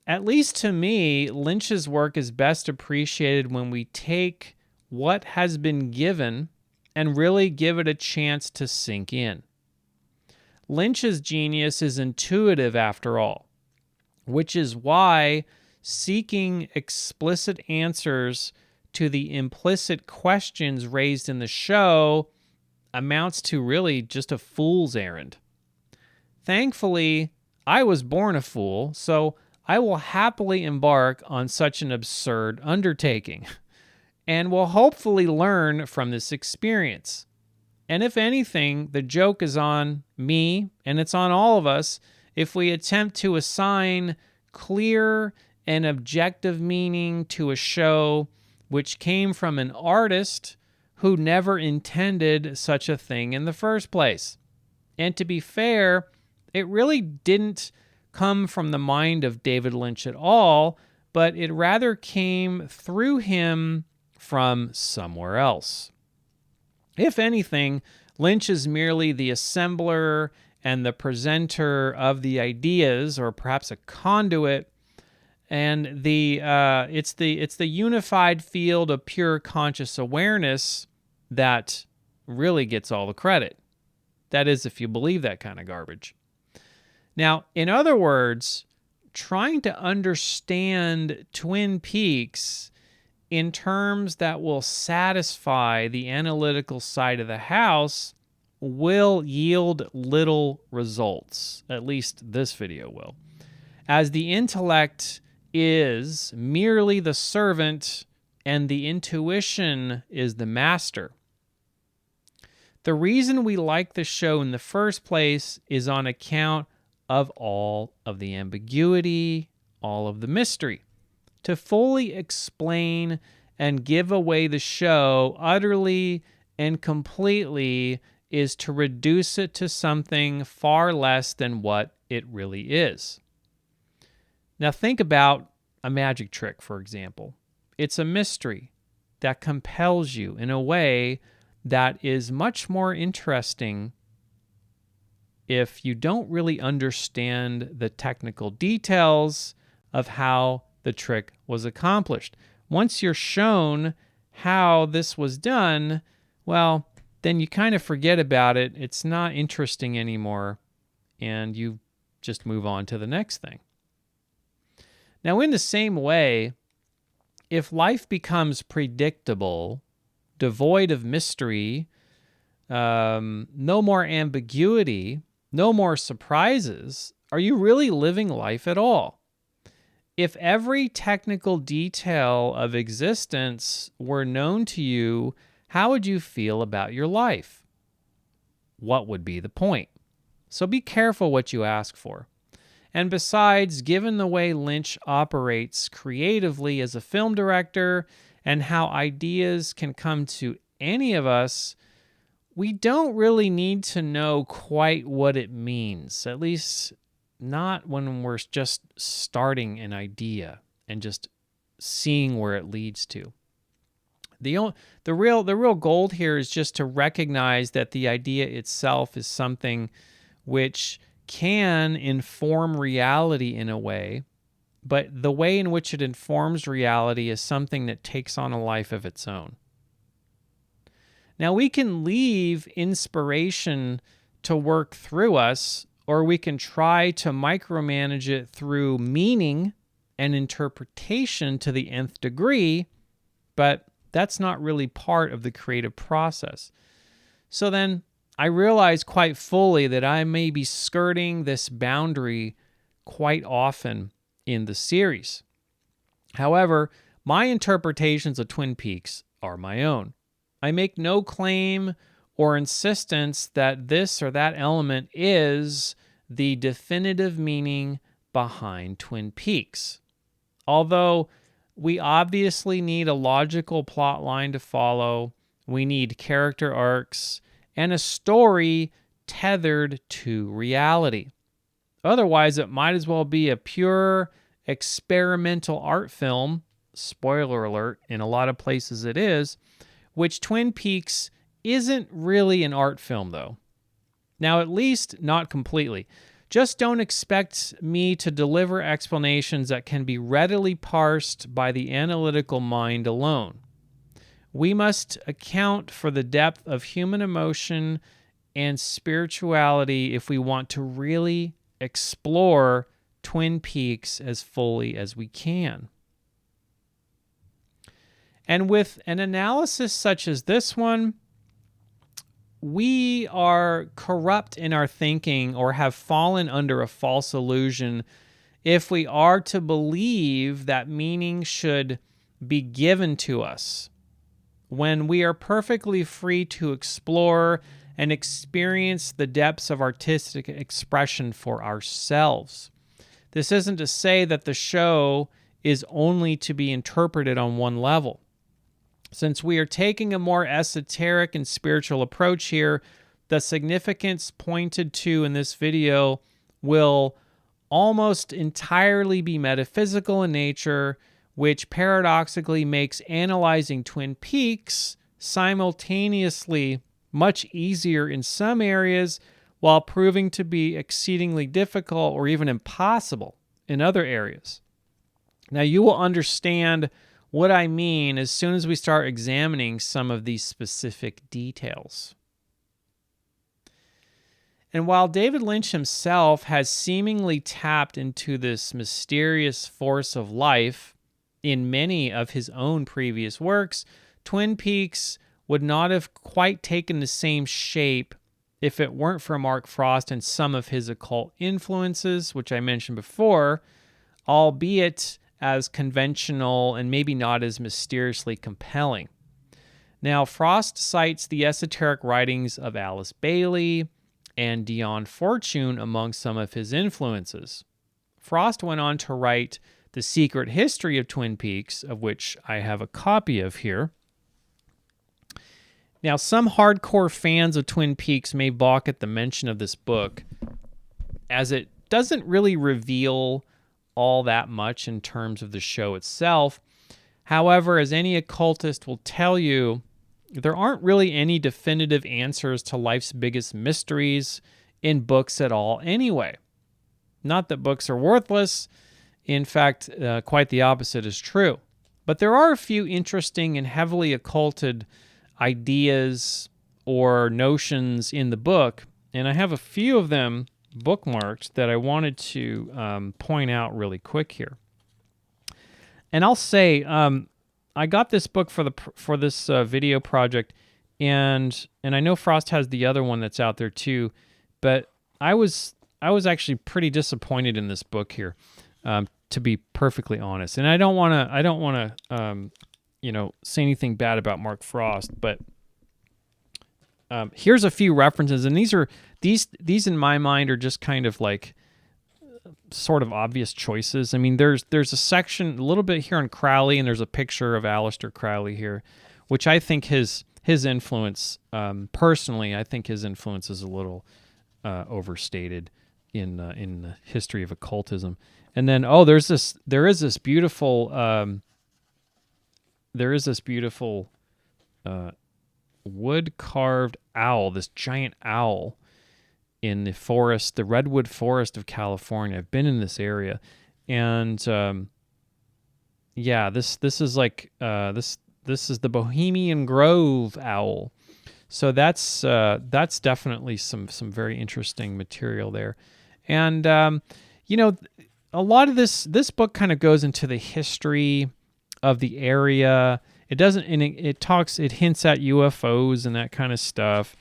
At least to me, Lynch's work is best appreciated when we take what has been given and really give it a chance to sink in. Lynch's genius is intuitive after all, which is why seeking explicit answers to the implicit questions raised in the show amounts to really just a fool's errand. Thankfully, I was born a fool, so I will happily embark on such an absurd undertaking and will hopefully learn from this experience. And if anything, the joke is on me and it's on all of us if we attempt to assign clear and objective meaning to a show which came from an artist who never intended such a thing in the first place. And to be fair, it really didn't come from the mind of David Lynch at all, but it rather came through him from somewhere else. If anything, Lynch is merely the assembler and the presenter of the ideas, or perhaps a conduit, and it's the unified field of pure conscious awareness that really gets all the credit. That is, if you believe that kind of garbage. Now, in other words, trying to understand Twin Peaks in terms that will satisfy the analytical side of the house will yield little results. At least this video will. As the intellect is merely the servant and the intuition is the master. The reason we like the show in the first place is on account of all of the ambiguity, all of the mystery. To fully explain and give away the show utterly and completely is to reduce it to something far less than what it really is. Now think about a magic trick, for example. It's a mystery that compels you in a way that is much more interesting if you don't really understand the technical details of how the trick was accomplished. Once you're shown how this was done, well, then you kind of forget about it. It's not interesting anymore, and you just move on to the next thing. Now, in the same way, if life becomes predictable, devoid of mystery, no more ambiguity, no more surprises, are you really living life at all? If every technical detail of existence were known to you, how would you feel about your life? What would be the point? So be careful what you ask for. And besides, given the way Lynch operates creatively as a film director and how ideas can come to any of us, we don't really need to know quite what it means, at least not when we're just starting an idea and just seeing where it leads to. The real gold here is just to recognize that the idea itself is something which can inform reality in a way, but the way in which it informs reality is something that takes on a life of its own. Now, we can leave inspiration to work through us, or we can try to micromanage it through meaning and interpretation to the nth degree, but that's not really part of the creative process. So then I realize quite fully that I may be skirting this boundary quite often in the series. However, my interpretations of Twin Peaks are my own. I make no claim or insistence that this or that element is the definitive meaning behind Twin Peaks. Although we obviously need a logical plot line to follow, we need character arcs, and a story tethered to reality. Otherwise, it might as well be a pure experimental art film, spoiler alert, in a lot of places it is, which Twin Peaks isn't really an art film, though. Now, at least not completely. Just don't expect me to deliver explanations that can be readily parsed by the analytical mind alone. We must account for the depth of human emotion and spirituality if we want to really explore Twin Peaks as fully as we can. And with an analysis such as this one, we are corrupt in our thinking or have fallen under a false illusion if we are to believe that meaning should be given to us when we are perfectly free to explore and experience the depths of artistic expression for ourselves. This isn't to say that the show is only to be interpreted on one level. Since we are taking a more esoteric and spiritual approach here, the significance pointed to in this video will almost entirely be metaphysical in nature, which paradoxically makes analyzing Twin Peaks simultaneously much easier in some areas while proving to be exceedingly difficult or even impossible in other areas. Now, you will understand what I mean as soon as we start examining some of these specific details. And while David Lynch himself has seemingly tapped into this mysterious force of life in many of his own previous works, Twin Peaks would not have quite taken the same shape if it weren't for Mark Frost and some of his occult influences, which I mentioned before, albeit as conventional and maybe not as mysteriously compelling. Now, Frost cites the esoteric writings of Alice Bailey and Dion Fortune among some of his influences. Frost went on to write The Secret History of Twin Peaks, of which I have a copy of here. Now, some hardcore fans of Twin Peaks may balk at the mention of this book, as it doesn't really reveal all that much in terms of the show itself. However, as any occultist will tell you, there aren't really any definitive answers to life's biggest mysteries in books at all anyway. Not that books are worthless. In fact, quite the opposite is true. But there are a few interesting and heavily occulted ideas or notions in the book, and I have a few of them bookmarked that I wanted to point out really quick here. And I'll say, I got this book for this video project, and I know Frost has the other one that's out there too, but I was actually pretty disappointed in this book here, to be perfectly honest. And I don't want to say anything bad about Mark Frost, but here's a few references, and these in my mind are just kind of like sort of obvious choices. I mean, there's a section a little bit here on Crowley, and there's a picture of Aleister Crowley here, which I think his influence, personally, I think his influence is a little overstated in the history of occultism. And then there is this beautiful wood carved owl, this giant owl in the forest, the redwood forest of California. I've been in this area, and this is like this is the Bohemian Grove owl. So that's definitely some very interesting material there. And a lot of this book kind of goes into the history of the area. It doesn't, and it hints at UFOs and that kind of stuff.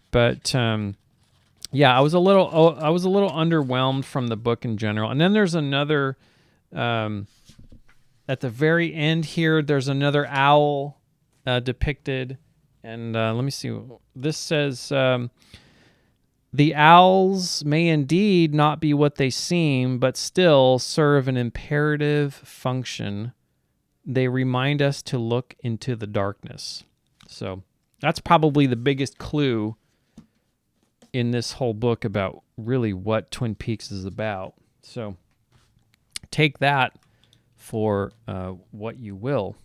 But I was a little underwhelmed from the book in general. And then there's another at the very end here. There's another owl depicted, and let me see. This says, "The owls may indeed not be what they seem, but still serve an imperative function. They remind us to look into the darkness." So that's probably the biggest clue in this whole book about really what Twin Peaks is about. So take that for what you will.